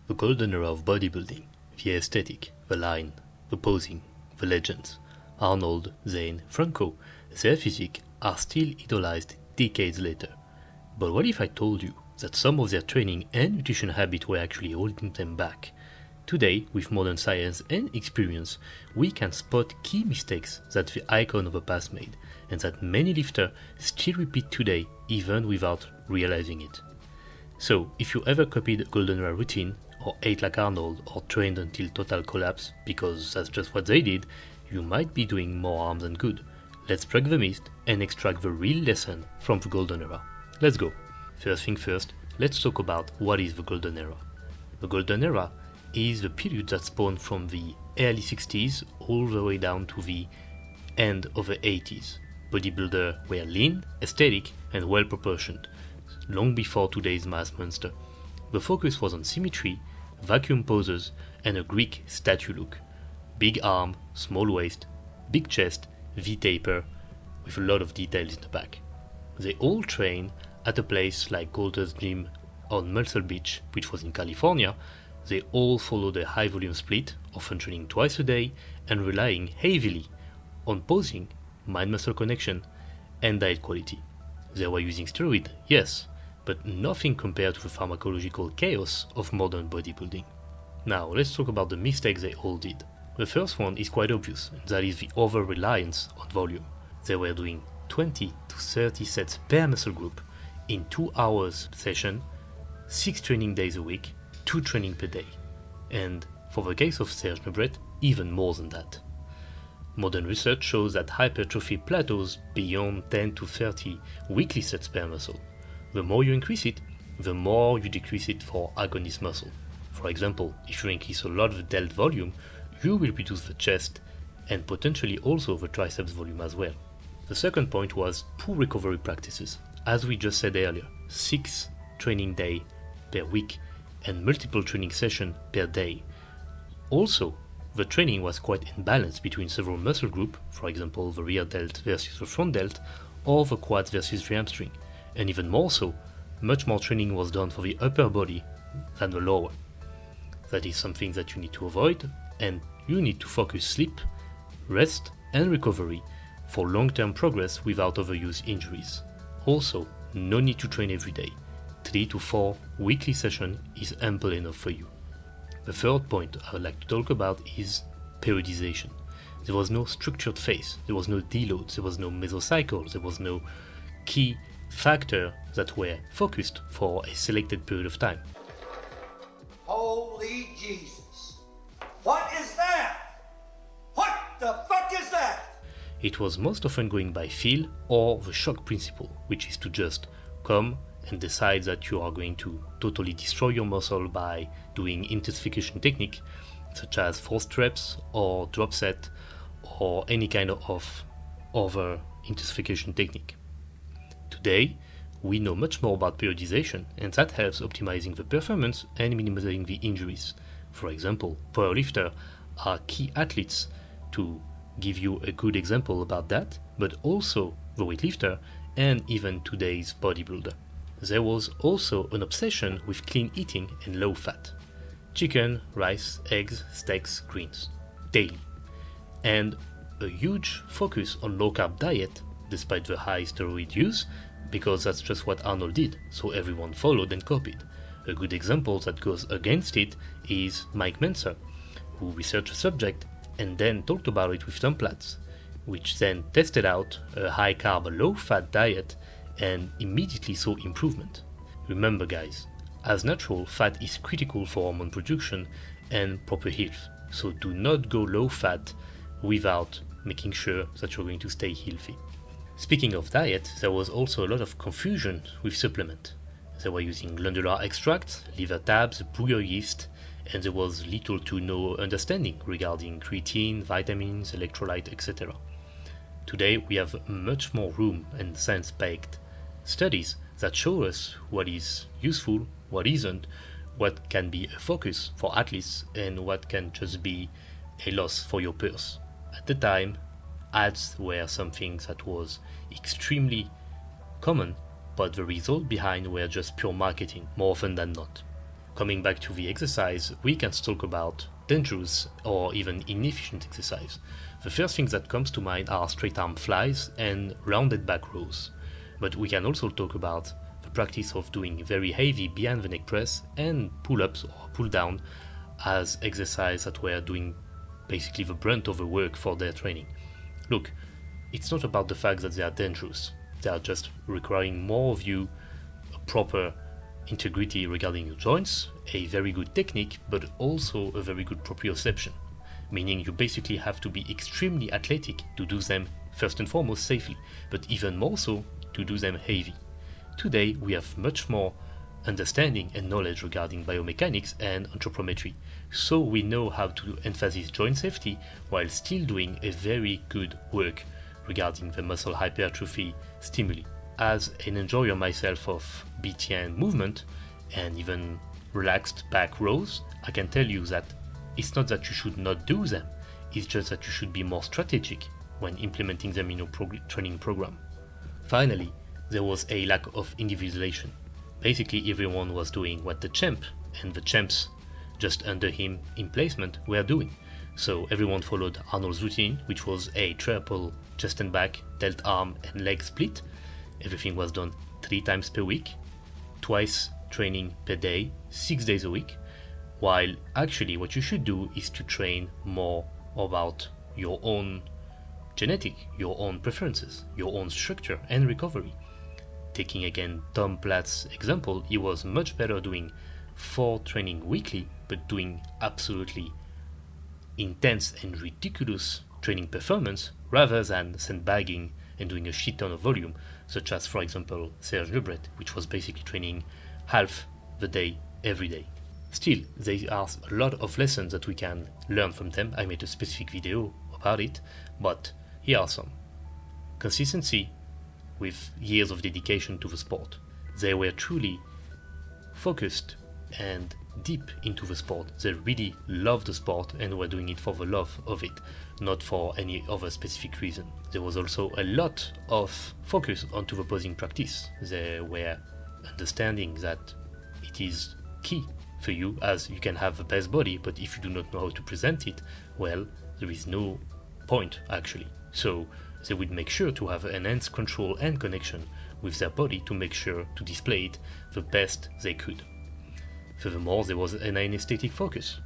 The golden era of bodybuilding, the aesthetic, the line, the posing, the legends, Arnold, Zane, Franco, their physique are still idolized decades later. But what if I told you that some of their training and nutrition habits were actually holding them back? Today, with modern science and experience, we can spot key mistakes that the icon of the past made, and that many lifters still repeat today even without realizing it. So, if you ever copied a golden era routine, or ate like Arnold, or trained until total collapse, because that's just what they did, you might be doing more harm than good. Let's break the myth and extract the real lesson from the golden era. Let's go. First thing first, let's talk about what is the golden era. The golden era is the period that spawned from the early 60s all the way down to the end of the 80s. Bodybuilders were lean, aesthetic, and well proportioned, long before today's mass monster. The focus was on symmetry, vacuum poses, and a Greek statue look. Big arm, small waist, big chest, V-taper, with a lot of details in the back. They all train at a place like Golders Gym on Muscle Beach, which was in California. They all followed a high volume split, often training twice a day, and relying heavily on posing, mind-muscle connection, and diet quality. They were using steroids, yes, but nothing compared to the pharmacological chaos of modern bodybuilding. Now, let's talk about the mistakes they all did. The first one is quite obvious, and that is the over-reliance on volume. They were doing 20 to 30 sets per muscle group in 2 hours session, 6 training days a week, 2 training per day. And for the case of Serge Nubret, even more than that. Modern research shows that hypertrophy plateaus beyond 10 to 30 weekly sets per muscle. The more you increase it, the more you decrease it for agonist muscle. For example, if you increase a lot of the delt volume, you will reduce the chest and potentially also the triceps volume as well. The second point was poor recovery practices. As we just said earlier, 6 training days per week and multiple training sessions per day. Also, the training was quite imbalanced between several muscle groups, for example the rear delt versus the front delt, or the quads versus the hamstring. And even more so, much more training was done for the upper body than the lower. That is something that you need to avoid, and you need to focus sleep, rest and recovery for long-term progress without overuse injuries. Also, no need to train every day. 3 to 4 weekly sessions is ample enough for you. The third point I would like to talk about is periodization. There was no structured phase, there was no deload, there was no mesocycle, there was no key factor that were focused for a selected period of time. Holy Jesus! What is that? What the fuck is that? It was most often going by feel or the shock principle, which is to just come and decide that you are going to totally destroy your muscle by doing intensification technique, such as forced reps or drop set or any kind of other intensification technique. Today, we know much more about periodization, and that helps optimizing the performance and minimizing the injuries. For example, powerlifters are key athletes to give you a good example about that, but also the weightlifter and even today's bodybuilder. There was also an obsession with clean eating and low fat. Chicken, rice, eggs, steaks, greens, daily. And a huge focus on low carb diet, despite the high steroid use, because that's just what Arnold did, so everyone followed and copied. A good example that goes against it is Mike Mentzer, who researched the subject and then talked about it with Tom Platz, which then tested out a high carb, low fat diet and immediately saw improvement. Remember guys, as natural, fat is critical for hormone production and proper health, so do not go low fat without making sure that you're going to stay healthy. Speaking of diet, there was also a lot of confusion with supplement. They were using glandular extracts, liver tabs, booger yeast, and there was little to no understanding regarding creatine, vitamins, electrolyte, etc. Today we have much more room and science-backed studies that show us what is useful, what isn't, what can be a focus for athletes, and what can just be a loss for your purse. At the time, ads were something that was extremely common, but the result behind were just pure marketing, more often than not. Coming back to the exercise, we can talk about dangerous or even inefficient exercise. The first things that comes to mind are straight arm flies and rounded back rows. But we can also talk about the practice of doing very heavy behind the neck press and pull-ups or pull-down as exercise that were doing basically the brunt of the work for their training. Look, it's not about the fact that they are dangerous. They are just requiring more of you, a proper integrity regarding your joints, a very good technique, but also a very good proprioception, meaning you basically have to be extremely athletic to do them first and foremost safely, but even more so to do them heavy. Today we have much more understanding and knowledge regarding biomechanics and anthropometry, so we know how to emphasize joint safety while still doing a very good work regarding the muscle hypertrophy stimuli. As an enjoyer myself of BTN movement and even relaxed back rows, I can tell you that it's not that you should not do them, it's just that you should be more strategic when implementing them in your training program. Finally, there was a lack of individualization. Basically everyone was doing what the champ and the champs just under him in placement were doing. So everyone followed Arnold's routine, which was a triple chest and back, delt arm and leg split. Everything was done 3 times per week, twice training per day, 6 days a week, while actually what you should do is to train more about your own genetic, your own preferences, your own structure and recovery. Taking again Tom Platt's example, he was much better doing 4 training weekly, but doing absolutely intense and ridiculous training performance rather than sandbagging and doing a shit ton of volume, such as for example Serge Lebret, which was basically training half the day every day. Still, there are a lot of lessons that we can learn from them. I made a specific video about it, but here are some. Consistency with years of dedication to the sport. They were truly focused and deep into the sport. They really loved the sport and were doing it for the love of it, not for any other specific reason. There was also a lot of focus onto the posing practice. They were understanding that it is key for you, as you can have the best body, but if you do not know how to present it, well, there is no point actually. So they would make sure to have enhanced control and connection with their body to make sure to display it the best they could. Furthermore, there was an aesthetic focus.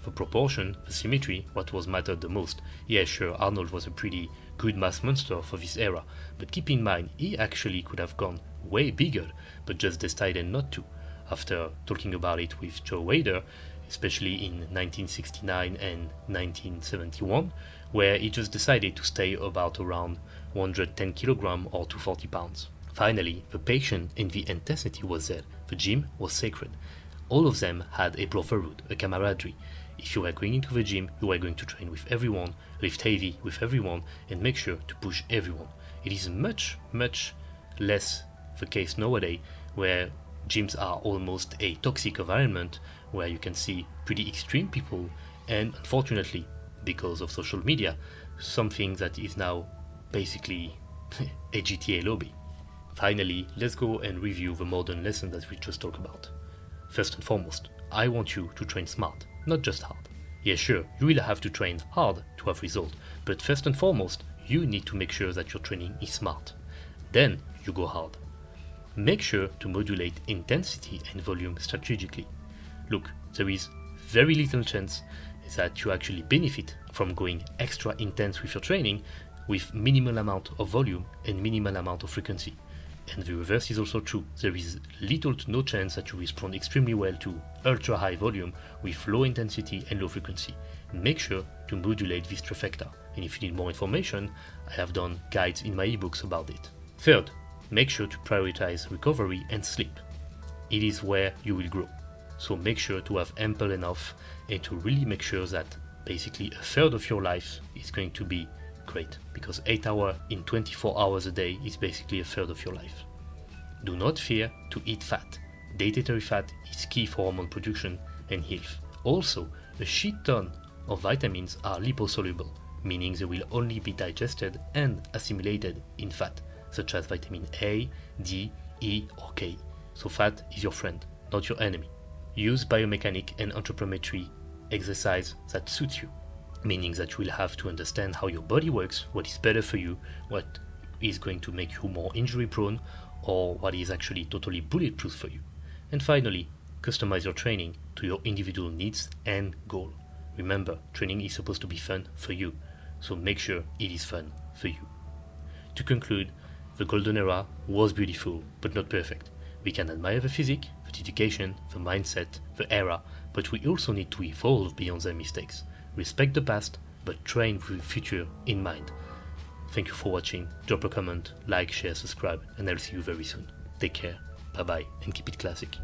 The proportion, the symmetry, what was mattered the most. Yeah, sure, Arnold was a pretty good mass monster for this era, but keep in mind, he actually could have gone way bigger, but just decided not to, after talking about it with Joe Wader, especially in 1969 and 1971, where he just decided to stay about around 110 kg or 240 pounds. Finally, the passion and the intensity was there. The gym was sacred. All of them had a brotherhood, a camaraderie. If you were going into the gym, you were going to train with everyone, lift heavy with everyone, and make sure to push everyone. It is much, much less the case nowadays, where gyms are almost a toxic environment, where you can see pretty extreme people, and unfortunately, because of social media, something that is now basically a GTA lobby. Finally, let's go and review the modern lesson that we just talked about. First and foremost, I want you to train smart, not just hard. Yeah, sure, you will have to train hard to have result, but first and foremost, you need to make sure that your training is smart. Then you go hard. Make sure to modulate intensity and volume strategically. Look, there is very little chance that you actually benefit from going extra intense with your training with minimal amount of volume and minimal amount of frequency. And the reverse is also true. There is little to no chance that you respond extremely well to ultra high volume with low intensity and low frequency. Make sure to modulate this trifecta. And if you need more information, I have done guides in my ebooks about it. Third, make sure to prioritize recovery and sleep. It is where you will grow. So make sure to have ample enough and to really make sure that basically a third of your life is going to be great, because 8 hours in 24 hours a day is basically a third of your life. Do not fear to eat fat. Dietary fat is key for hormone production and health. Also, a shit ton of vitamins are liposoluble, meaning they will only be digested and assimilated in fat, such as vitamin A, D, E or K. So fat is your friend, not your enemy. Use biomechanic and anthropometry exercise that suits you, meaning that you will have to understand how your body works, what is better for you, what is going to make you more injury prone, or what is actually totally bulletproof for you. And finally, customize your training to your individual needs and goal. Remember, training is supposed to be fun for you, so make sure it is fun for you. To conclude, the golden era was beautiful, but not perfect. We can admire the physique, the dedication, the mindset, the era, but we also need to evolve beyond their mistakes. Respect the past, but train with the future in mind. Thank you for watching. Drop a comment, like, share, subscribe, and I'll see you very soon. Take care, bye bye, and keep it classic.